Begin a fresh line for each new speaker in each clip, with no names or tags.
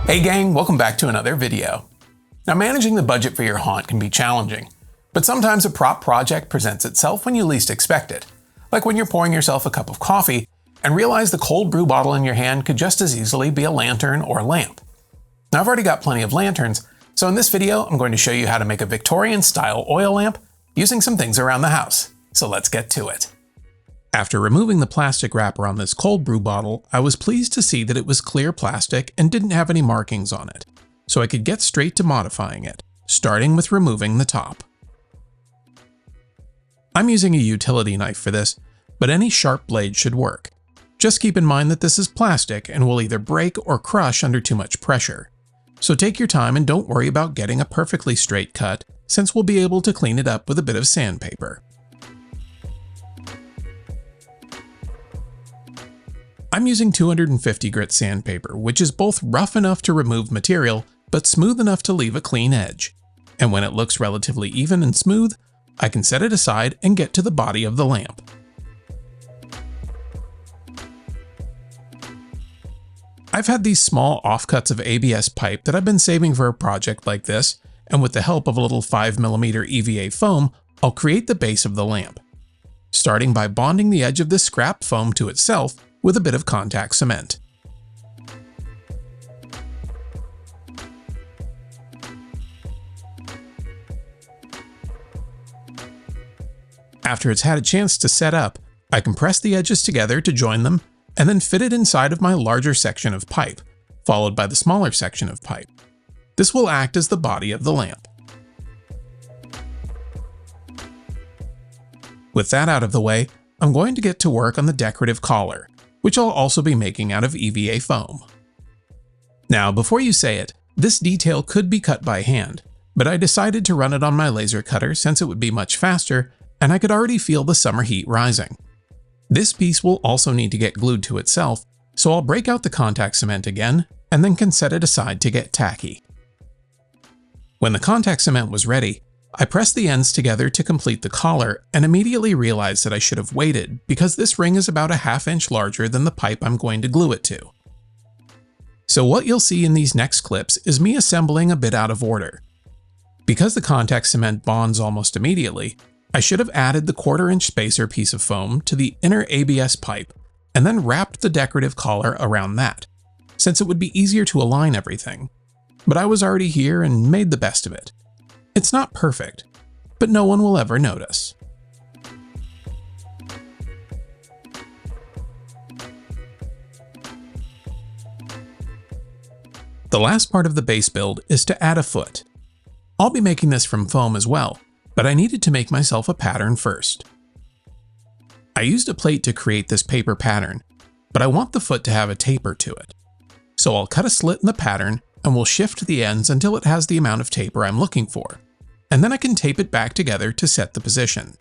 Hey gang, welcome back to another video. Now, managing the budget for your haunt can be challenging, but sometimes a prop project presents itself when you least expect it. Like when you're pouring yourself a cup of coffee and realize the cold brew bottle in your hand could just as easily be a lantern or a lamp. Now, I've already got plenty of lanterns, so in this video I'm going to show you how to make a Victorian-style oil lamp using some things around the house. So let's get to it. After removing the plastic wrapper on this cold brew bottle, I was pleased to see that it was clear plastic and didn't have any markings on it, so I could get straight to modifying it, starting with removing the top. I'm using a utility knife for this, but any sharp blade should work. Just keep in mind that this is plastic and will either break or crush under too much pressure. So take your time and don't worry about getting a perfectly straight cut, since we'll be able to clean it up with a bit of sandpaper. I'm using 250 grit sandpaper, which is both rough enough to remove material, but smooth enough to leave a clean edge. And when it looks relatively even and smooth, I can set it aside and get to the body of the lamp. I've had these small offcuts of ABS pipe that I've been saving for a project like this, and with the help of a little 5mm EVA foam, I'll create the base of the lamp. Starting by bonding the edge of this scrap foam to itself with a bit of contact cement. After it's had a chance to set up, I compress the edges together to join them and then fit it inside of my larger section of pipe, followed by the smaller section of pipe. This will act as the body of the lamp. With that out of the way, I'm going to get to work on the decorative collar, which I'll also be making out of EVA foam. Now, before you say it, this detail could be cut by hand, but I decided to run it on my laser cutter since it would be much faster, and I could already feel the summer heat rising. This piece will also need to get glued to itself, so I'll break out the contact cement again, and then can set it aside to get tacky. When the contact cement was ready, I pressed the ends together to complete the collar and immediately realized that I should have waited because this ring is about a ½ inch larger than the pipe I'm going to glue it to. So what you'll see in these next clips is me assembling a bit out of order. Because the contact cement bonds almost immediately, I should have added the 1/4 inch spacer piece of foam to the inner ABS pipe and then wrapped the decorative collar around that, since it would be easier to align everything. But I was already here and made the best of it. It's not perfect, but no one will ever notice. The last part of the base build is to add a foot. I'll be making this from foam as well, but I needed to make myself a pattern first. I used a plate to create this paper pattern, but I want the foot to have a taper to it. So I'll cut a slit in the pattern and we'll shift the ends until it has the amount of taper I'm looking for, and then I can tape it back together to set the position.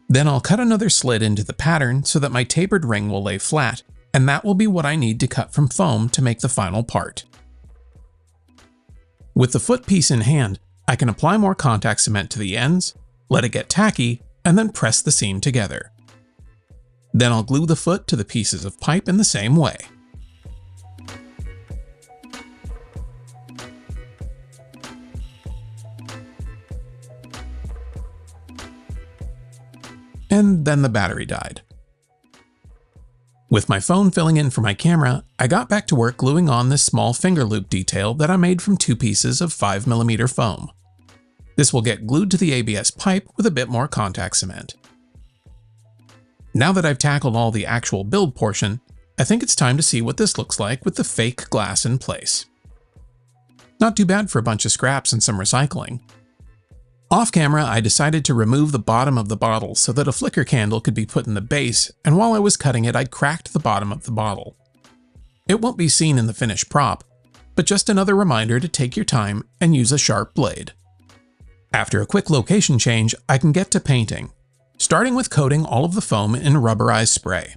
Then I'll cut another slit into the pattern so that my tapered ring will lay flat, and that will be what I need to cut from foam to make the final part. With the foot piece in hand, I can apply more contact cement to the ends, let it get tacky, and then press the seam together. Then I'll glue the foot to the pieces of pipe in the same way. And then the battery died. With my phone filling in for my camera, I got back to work gluing on this small finger loop detail that I made from 2 pieces of 5mm foam. This will get glued to the ABS pipe with a bit more contact cement. Now that I've tackled all the actual build portion, I think it's time to see what this looks like with the fake glass in place. Not too bad for a bunch of scraps and some recycling. Off camera, I decided to remove the bottom of the bottle so that a flicker candle could be put in the base, and while I was cutting it, I'd cracked the bottom of the bottle. It won't be seen in the finished prop, but just another reminder to take your time and use a sharp blade. After a quick location change, I can get to painting, starting with coating all of the foam in rubberized spray.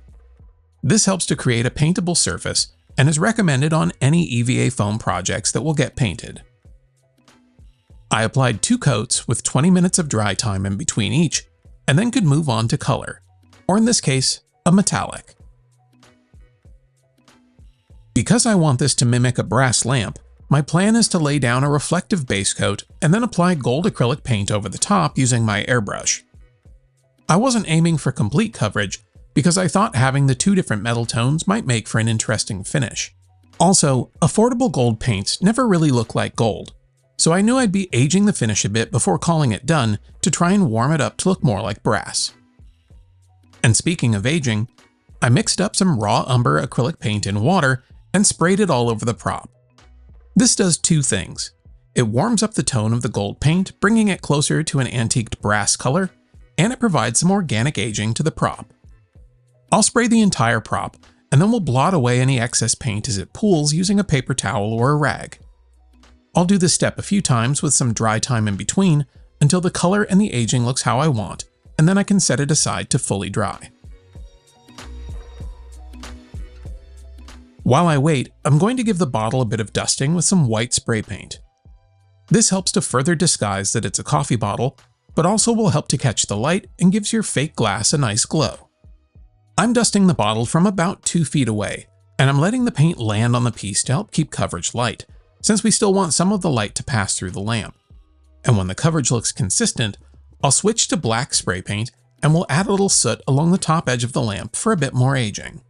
This helps to create a paintable surface and is recommended on any EVA foam projects that will get painted. I applied 2 coats with 20 minutes of dry time in between each, and then could move on to color, or in this case, a metallic. Because I want this to mimic a brass lamp, my plan is to lay down a reflective base coat and then apply gold acrylic paint over the top using my airbrush. I wasn't aiming for complete coverage because I thought having the two different metal tones might make for an interesting finish. Also, affordable gold paints never really look like gold, so I knew I'd be aging the finish a bit before calling it done to try and warm it up to look more like brass. And speaking of aging, I mixed up some raw umber acrylic paint in water and sprayed it all over the prop. This does two things. It warms up the tone of the gold paint, bringing it closer to an antiqued brass color, and it provides some organic aging to the prop. I'll spray the entire prop, and then we'll blot away any excess paint as it pools using a paper towel or a rag. I'll do this step a few times with some dry time in between until the color and the aging looks how I want, and then I can set it aside to fully dry. While I wait, I'm going to give the bottle a bit of dusting with some white spray paint. This helps to further disguise that it's a coffee bottle, but also will help to catch the light and gives your fake glass a nice glow. I'm dusting the bottle from about 2 feet away, and I'm letting the paint land on the piece to help keep coverage light, since we still want some of the light to pass through the lamp. And when the coverage looks consistent, I'll switch to black spray paint and we'll add a little soot along the top edge of the lamp for a bit more aging.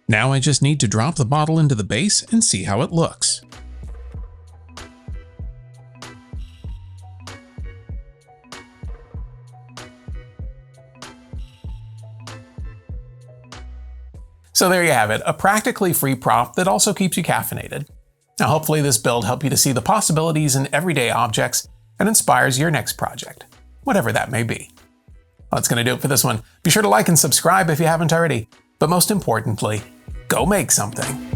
Now I just need to drop the bottle into the base and see how it looks. So there you have it, a practically free prop that also keeps you caffeinated. Now hopefully this build helped you to see the possibilities in everyday objects and inspires your next project, whatever that may be. Well, that's going to do it for this one. Be sure to like and subscribe if you haven't already, but most importantly, go make something.